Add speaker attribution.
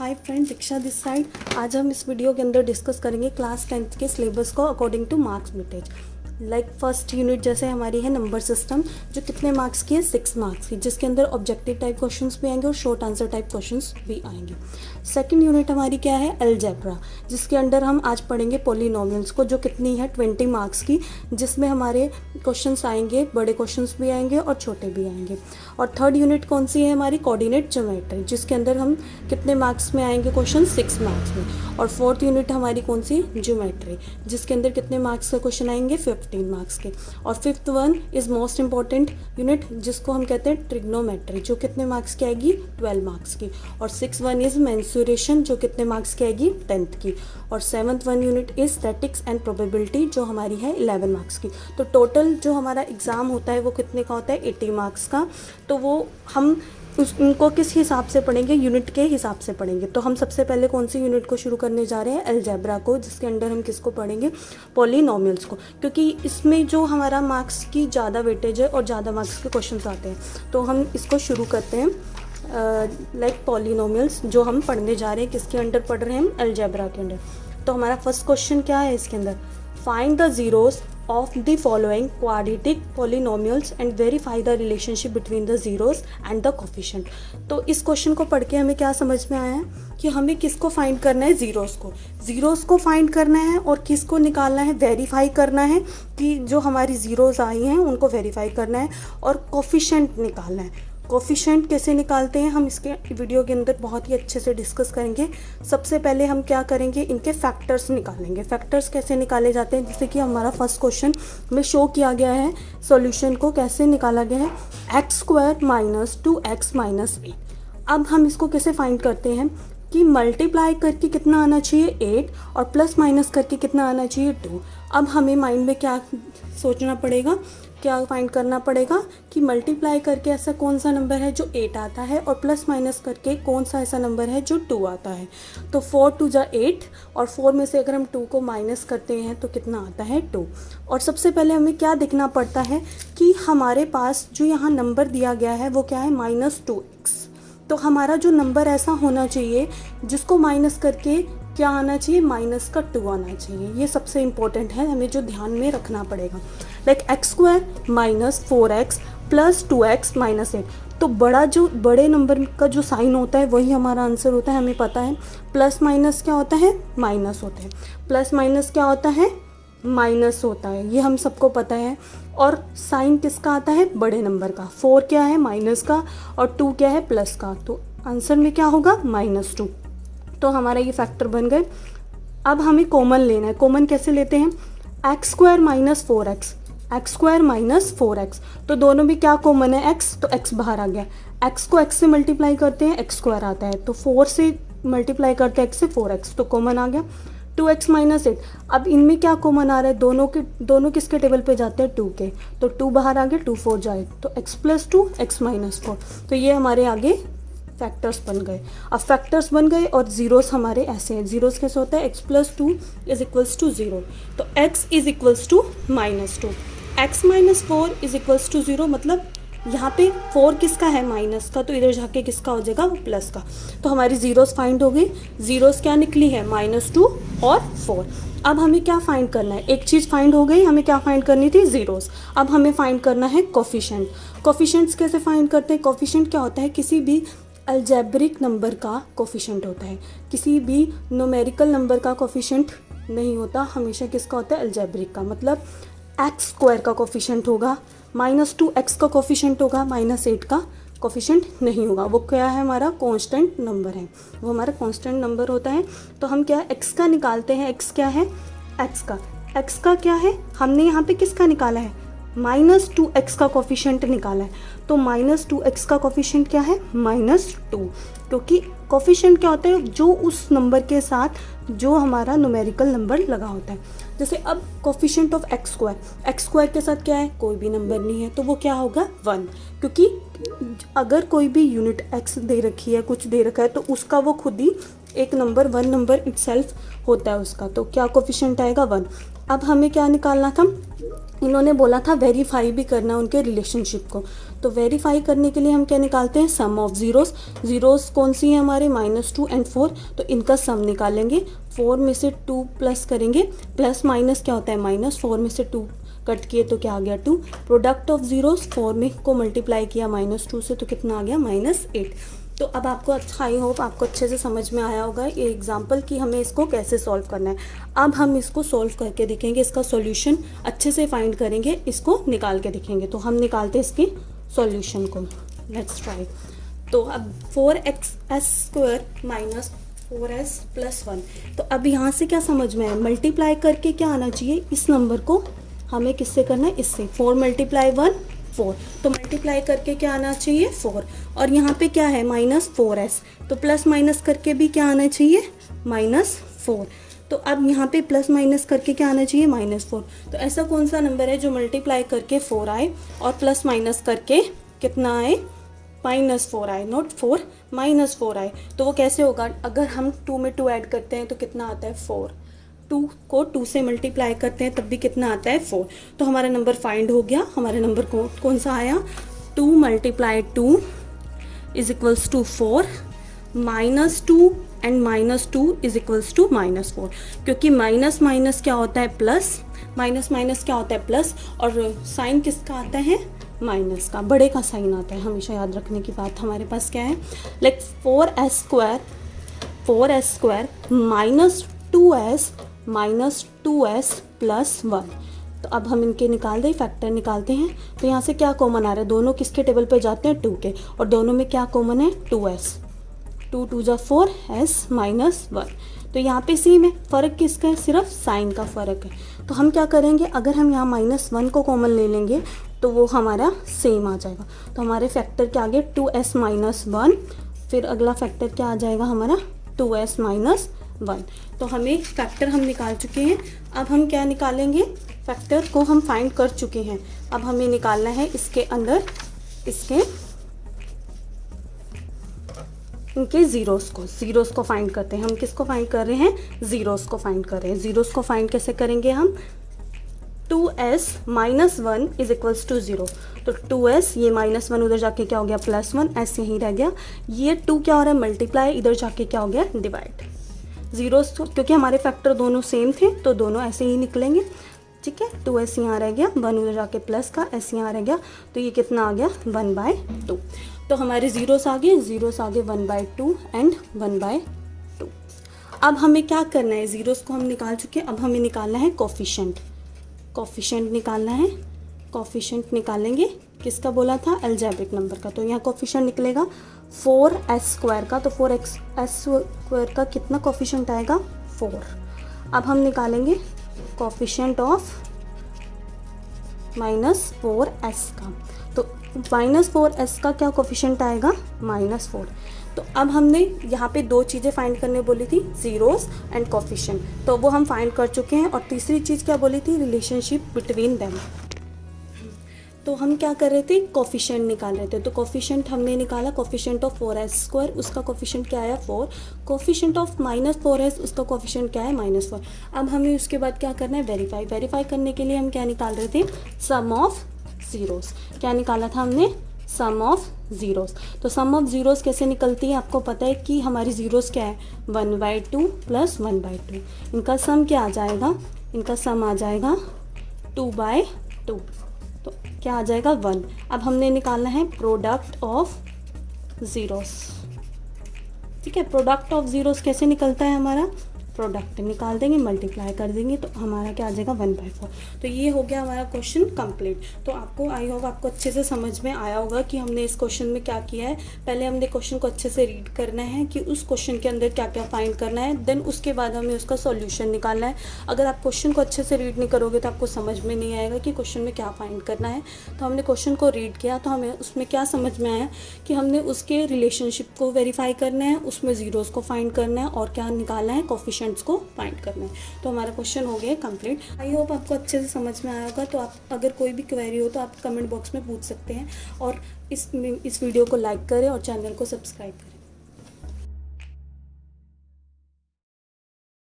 Speaker 1: Hi friend, Diksha this side. आज हम इस वीडियो के अंदर डिस्कस करेंगे क्लास 10th के सिलेबस को according two marks weightage. Like first unit जैसे हमारी है नंबर सिस्टम, जो कितने मार्क्स की है, 6 मार्क्स की, जिसके अंदर ऑब्जेक्टिव टाइप क्वेश्चंस भी आएंगे और शॉर्ट आंसर टाइप क्वेश्चंस भी आएंगे। सेकंड यूनिट हमारी क्या है, अलजेब्रा, जिसके अंदर हम आज पढ़ेंगे पॉलिनोमियल्स को, जो कितनी है 20 मार्क्स की, जिसमें हमारे क्वेश्चंस आएंगे, बड़े क्वेश्चंस भी आएंगे और छोटे भी आएंगे। और थर्ड यूनिट कौन सी है हमारी, कोऑर्डिनेट ज्योमेट्री, जिसके अंदर हम कितने मार्क्स में आएंगे क्वेश्चन, 6 मार्क्स में। और फोर्थ यूनिट हमारी कौन सी, ज्योमेट्री, जिसके अंदर कितने मार्क्स का क्वेश्चन आएंगे, 15 मार्क्स के। और fifth one is most important unit, जिसको हम कहते हैं ट्रिग्नोमेट्री, जो कितने मार्क्स की आएगी, 12 मार्क्स की। और सिक्स वन इज मेंसुरेशन, जो कितने मार्क्स की आएगी, 10th की। और seventh one unit is statics and probability, जो हमारी है 11 मार्क्स की। तो टोटल जो हमारा एग्ज़ाम होता है वो कितने का होता है, 80 मार्क्स का। तो वो हम उनको किस हिसाब से पढ़ेंगे, यूनिट के हिसाब से पढ़ेंगे। तो हम सबसे पहले कौन सी यूनिट को शुरू करने जा रहे हैं, अलजेब्रा को, जिसके अंदर हम किसको पढ़ेंगे, पॉलिनोमियल्स को, क्योंकि इसमें जो हमारा मार्क्स की ज़्यादा वेटेज है और ज़्यादा मार्क्स के क्वेश्चंस आते हैं। तो हम इसको शुरू करते हैं। लाइक पॉलिनोमियल्स जो हम पढ़ने जा रहे हैं, किसके अंडर पढ़ रहे हैं हम, अलजेब्रा के अंडर। तो हमारा फर्स्ट क्वेश्चन क्या है इसके अंदर, find the zeros of the following quadratic polynomials and verify the relationship between the zeros and the coefficient। तो इस क्वेश्चन को पढ़ के हमें क्या समझ में आया है कि हमें किसको फाइंड करना है, ज़ीरोस को फाइंड करना है, और किसको निकालना है, वेरीफाई करना है कि जो हमारी ज़ीरोस आई हैं उनको वेरीफाई करना है, और कोफिशेंट निकालना है। कोफिशेंट कैसे निकालते हैं हम इसके वीडियो के अंदर बहुत ही अच्छे से डिस्कस करेंगे। सबसे पहले हम क्या करेंगे, इनके फैक्टर्स निकालेंगे। फैक्टर्स कैसे निकाले जाते हैं, जैसे कि हमारा फर्स्ट क्वेश्चन में शो किया गया है, सॉल्यूशन को कैसे निकाला गया है, x² माइनस 2x माइनस 8। अब हम इसको कैसे फाइंड करते हैं कि मल्टीप्लाई करके कितना आना चाहिए, 8, और प्लस माइनस करके कितना आना चाहिए, 2। अब हमें माइंड में क्या सोचना पड़ेगा, क्या फाइंड करना पड़ेगा कि मल्टीप्लाई करके ऐसा कौन सा नंबर है जो 8 आता है, और प्लस माइनस करके कौन सा ऐसा नंबर है जो 2 आता है। तो 4 2 जा 8, और 4 में से अगर हम 2 को माइनस करते हैं तो कितना आता है, 2। और सबसे पहले हमें क्या देखना पड़ता है कि हमारे पास जो यहाँ नंबर दिया गया है वो क्या है, -2x। तो हमारा जो नंबर ऐसा होना चाहिए जिसको माइनस करके क्या आना चाहिए, -2 आना चाहिए। ये सबसे इम्पोर्टेंट है, हमें जो ध्यान में रखना पड़ेगा। Like x² minus 4x plus 2x minus 8। तो बड़े नंबर का जो साइन होता है वही हमारा आंसर होता है, हमें पता है। प्लस माइनस क्या होता है, माइनस होता है। प्लस माइनस क्या होता है, माइनस होता है, ये हम सबको पता है। और साइन किसका आता है, बड़े नंबर का। 4 क्या है, माइनस का, और 2 क्या है, प्लस का। तो आंसर में क्या होगा, -2। तो हमारा ये फैक्टर बन गए। अब हमें कॉमन लेना है। कॉमन कैसे लेते हैं, x² minus 4x, x² minus 4x। तो दोनों में क्या कॉमन है, x, तो x बाहर आ गया। x को x से मल्टीप्लाई करते हैं, x² आता है। तो 4 से मल्टीप्लाई करते हैं x से, 4x, तो कॉमन आ गया। 2x minus 8। अब इनमें क्या कॉमन आ रहा है, दोनों किसके टेबल पे जाते हैं, 2 के। तो 2 बाहर आ गया, 2 4 जाए, तो x प्लस 2 x माइनस 4। तो ये हमारे आगे फैक्टर्स बन गए। अब फैक्टर्स बन गए और जीरोस हमारे ऐसे हैं। जीरोस कैसे होता है, x plus 2 is equals to 0। तो x is equals to -2, x minus 4 is equals to 0। मतलब यहाँ पे 4 किसका है, माइनस का, तो इधर जाके किसका हो जाएगा, प्लस का। तो हमारी जीरोस फाइंड हो गई। जीरोस क्या निकली है, -2 और 4। अब हमें क्या फाइंड करना है, एक चीज़ फाइंड हो गई, हमें क्या फाइंड करनी थी, जीरोस। अब हमें फाइंड करना है कोफिशिएंट। कोफिशिएंट्स कैसे फाइंड करते हैं, कोफिशिएंट क्या होता है, किसी भी अलजेब्रिक नंबर का कोफिशिएंट होता है, किसी भी न्यूमेरिकल नंबर का कोफिशिएंट नहीं होता, हमेशा किसका होता है, अलजेब्रिक का। मतलब x² का कोफिशिएंट होगा, -2x का कोफिशिएंट होगा, -8 का कोफिशिएंट नहीं होगा। वो क्या है, हमारा कांस्टेंट नंबर है, वो हमारा कांस्टेंट नंबर होता है। तो हम क्या x का निकालते हैं, x क्या है, x का क्या है, हमने यहाँ पे किसका निकाला है, -2x का कोफिशिएंट निकाला है। तो -2x का कोफिशिएंट क्या है, -2, क्योंकि कोफिशिएंट क्या होता है, जो उस नंबर के साथ जो हमारा न्यूमेरिकल नंबर लगा होता है। जैसे अब कोफिशिएंट ऑफ x² के साथ क्या है, कोई भी नंबर नहीं है, तो वो क्या होगा, 1। क्योंकि अगर कोई भी यूनिट x दे रखी है, कुछ दे रखा है, तो उसका वो खुद ही एक नंबर 1 नंबर इटसेल्फ होता है उसका। तो क्या कोफिशिएंट आएगा, 1। अब हमें क्या निकालना था, इन्होंने बोला था वेरीफाई भी करना उनके रिलेशनशिप को। तो वेरीफाई करने के लिए हम क्या निकालते हैं, सम ऑफ ज़ीरोस। ज़ीरोस कौन सी है हमारे, -2 एंड 4, तो इनका सम निकालेंगे। 4 में से 2 प्लस करेंगे, प्लस माइनस क्या होता है माइनस, 4 में से 2 कट किए तो क्या आ गया 2। प्रोडक्ट ऑफ ज़ीरोस 4 में को मल्टीप्लाई किया -2 से तो कितना आ गया -8। तो अब आपको अच्छा, आई होप आपको अच्छे से समझ में आया होगा ये एग्जाम्पल कि हमें इसको कैसे सॉल्व करना है। अब हम इसको सॉल्व करके देखेंगे, इसका सॉल्यूशन अच्छे से फाइंड करेंगे, इसको निकाल के देखेंगे। तो हम निकालते हैं इसके सॉल्यूशन को, लेट्स ट्राई। तो अब 4x² माइनस 4s प्लस 1। तो अब यहाँ से क्या समझ में आया, मल्टीप्लाई करके क्या आना चाहिए, इस नंबर को हमें किससे करना है, इससे। 4 × 1 4, तो मल्टीप्लाई करके क्या आना चाहिए 4, और यहाँ पे क्या है -4s, तो प्लस माइनस करके भी क्या आना चाहिए -4। तो अब यहाँ पे प्लस माइनस करके क्या आना चाहिए -4। तो ऐसा कौन सा नंबर है जो मल्टीप्लाई करके 4 आए और प्लस माइनस करके कितना आए -4 आए, नॉट 4 -4 आए। तो वो कैसे होगा, अगर हम 2 में 2 ऐड करते हैं तो कितना आता है 4, 2 को 2 से मल्टीप्लाई करते हैं तब भी कितना आता है 4। तो हमारा नंबर फाइंड हो गया। हमारा नंबर कौन सा आया, 2 × 2 = 4, -2 एंड -2 = -4, क्योंकि माइनस माइनस क्या होता है प्लस, माइनस माइनस क्या होता है प्लस, और साइन किसका आता है माइनस का, बड़े का साइन आता है। हमेशा याद रखने की बात, हमारे पास क्या है, लाइक 4s² -2s प्लस 1। तो अब हम इनके निकाल दें, फैक्टर निकालते हैं। तो यहाँ से क्या कॉमन आ रहा है, दोनों किसके टेबल पे जाते हैं 2 के, और दोनों में क्या कॉमन है 2s, 2 × 2 = 4, s -1। तो यहाँ पे सेम है, फ़र्क किसका है, सिर्फ साइन का फ़र्क है। तो हम क्या करेंगे, अगर हम यहाँ -1 को कॉमन ले लेंगे तो वो हमारा सेम आ जाएगा। तो हमारे फैक्टर क्या आ गए 2s -1, फिर अगला फैक्टर क्या आ जाएगा हमारा 2s -1। तो हमें फैक्टर हम निकाल चुके हैं। अब हम क्या निकालेंगे, फैक्टर को हम फाइंड कर चुके हैं। अब हमें निकालना है इसके अंदर इनके ज़ीरोस को फाइंड करते हैं। हम किसको फाइंड कर रहे हैं, ज़ीरोस को फाइंड कर रहे हैं। ज़ीरोस को फाइंड कैसे करेंगे हम, 2s -1 = 0। तो 2s, ये -1 उधर जाके क्या हो गया +1, s यहीं रह गया। ये 2 क्या हो रहा है मल्टीप्लाई, इधर जाके क्या हो गया डिवाइड। ज़ीरोस क्योंकि हमारे फैक्टर दोनों सेम थे तो दोनों ऐसे ही निकलेंगे, ठीक है। 2s यहाँ रह गया, 1 उधर जाके प्लस का, s यहाँ रह गया, तो ये कितना आ गया 1/2। तो हमारे ज़ीरोस आ गए 1/2 एंड 1/2। अब हमें क्या करना है, ज़ीरोस को हम निकाल चुके हैं, अब हमें निकालना है कोफिशिएंट निकालना है। कोफिशिएंट निकालेंगे, किसका बोला था, अलजेब्रिक नंबर का। तो यहाँ कोफिशिएंट निकलेगा 4s² का, तो 4s² का कितना कोफिशिएंट आएगा 4। अब हम निकालेंगे कोफिशिएंट ऑफ -4s का। तो -4s का क्या कोफिशिएंट आएगा -4। तो अब हमने यहाँ पे 2 चीज़ें फाइंड करने बोली थी, ज़ीरोस एंड कोफिशिएंट, तो वो हम फाइंड कर चुके हैं। और तीसरी चीज़ क्या बोली थी, रिलेशनशिप बिटवीन देम। तो हम क्या कर रहे थे, कोफिशिएंट निकाल रहे थे। तो कोफिशिएंट हमने निकाला, कोफिशिएंट ऑफ 4s², उसका कोफिशिएंट क्या आया 4। कोफिशिएंट ऑफ -4s, उसका कोफिशिएंट क्या है -4। अब हमें उसके बाद क्या करना है, वेरीफाई करने के लिए हम क्या निकाल रहे थे, सम ऑफ ज़ीरोस। क्या निकाला था हमने, सम ऑफ ज़ीरोस। तो सम ऑफ ज़ीरोस कैसे निकलती है, आपको पता है कि हमारी ज़ीरोस क्या है 1/2 + 1/2। इनका सम क्या आ जाएगा, इनका सम आ जाएगा 2/2, तो क्या आ जाएगा 1। अब हमने निकालना है प्रोडक्ट ऑफ ज़ीरोस, ठीक है। प्रोडक्ट ऑफ ज़ीरोस कैसे निकलता है, हमारा प्रोडक्ट निकाल देंगे, मल्टीप्लाई कर देंगे, तो हमारा क्या आ जाएगा 1/4। तो ये हो गया हमारा क्वेश्चन कंप्लीट। तो आपको आई होप आपको अच्छे से समझ में आया होगा कि हमने इस क्वेश्चन में क्या किया है। पहले हमने क्वेश्चन को अच्छे से रीड करना है कि उस क्वेश्चन के अंदर क्या क्या फाइंड करना है, देन उसके बाद हमें उसका सॉल्यूशन निकालना है। अगर आप क्वेश्चन को अच्छे से रीड नहीं करोगे तो आपको समझ में नहीं आएगा कि क्वेश्चन में क्या फाइंड करना है। तो हमने क्वेश्चन को रीड किया तो हमें उसमें क्या समझ में आया कि हमने उसके रिलेशनशिप को वेरीफाई करना है, उसमें ज़ीरोस को फाइंड करना है और क्या निकालना है, कोफिशिएंट्स को फाइंड करना है। तो हमारा क्वेश्चन हो गया कंप्लीट। आई होप आपको अच्छे से समझ में आया होगा। तो आप अगर कोई भी क्वेरी हो तो आप कमेंट बॉक्स में पूछ सकते हैं, और इस वीडियो को लाइक करें और चैनल को सब्सक्राइब करें।